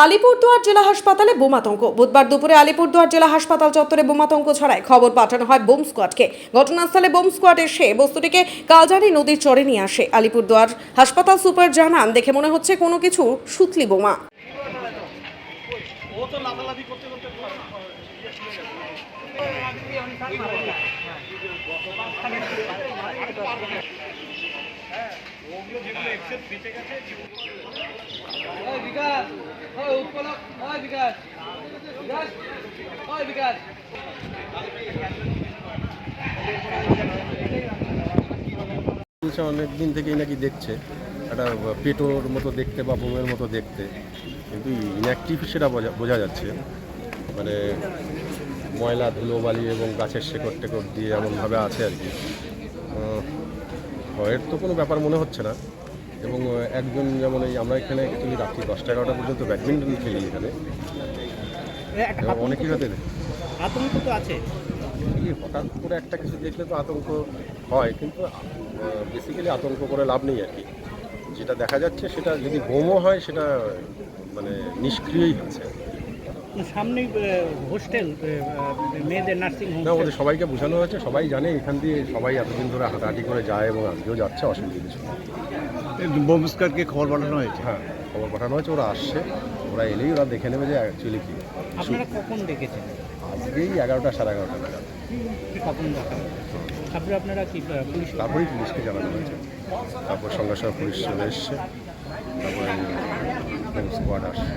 আলিপুরদুয়ার জেলা হাসপাতালে বোমাতঙ্ক। বুধবার দুপুরে আলিপুরদুয়ার জেলা হাসপাতাল চত্বরে বোমাতঙ্ক ছড়ায়। খবর পাঠানো হয় বোম স্কোয়াডকে। ঘটনাস্থলে বোম স্কোয়াড এসে বস্তুটিকে কালজারি নদীর চরে নিয়ে আসে। আলিপুরদুয়ার হাসপাতাল সুপার জানান, দেখে মনে হচ্ছে কোনো কিছু সুতলি বোমা। অনেক দিন থেকেই নাকি দেখছে একটা পেটোর মতো দেখতে বা বোমের মতো দেখতে, কিন্তু ইনঅ্যাক্টিভ সেটা বোঝা যাচ্ছে। মানে ময়লা ধুলোবালি এবং গাছের শেকড় টেকড় দিয়ে এমনভাবে আছে আর কি। ভয়ের তো কোনো ব্যাপার মনে হচ্ছে না। এবং একজন যেমন এই আমরা এখানে অ্যাকচুয়ালি রাত্রি 10টা-11টা পর্যন্ত ব্যাডমিন্টন খেলি এখানে, অনেকেই হতে আতঙ্ক তো আছে। হঠাৎ করে একটা কিছু দেখলে তো আতঙ্ক হয়, কিন্তু বেসিক্যালি আতঙ্ক করে লাভ নেই আর কি। যেটা দেখা যাচ্ছে সেটা যদি বোমও হয় সেটা মানে নিষ্ক্রিয়ই আছে। সামনেই হোস্টেল, মেয়েদের নার্সিং হোম। না, ওদের সবাইকে বোঝানো হয়েছে, সবাই জানে এখান দিয়ে সবাই এতদিন ধরে হাঁটাহাঁটি করে যায় এবং আজকেও যাচ্ছে, অসুবিধা কিছু নেই। বোম স্কোয়াডকে খবর পাঠানো হয়েছে? হ্যাঁ, খবর পাঠানো হয়েছে, ওরা আসছে, ওরা এলেই ওরা দেখে নেবে যে অ্যাকচুয়ালি কী। আপনারা কখন দেখেছেন? আজকেই 11টা সাড়ে 11টা নাগাদ। কখন দেখা? তারপরে আপনারা কি পুলিশ? তারপরেই পুলিশকে জানানো হয়েছে, তারপর সঙ্গে সঙ্গে পুলিশ চলে এসছে, তারপরে স্কোয়াড আসছে।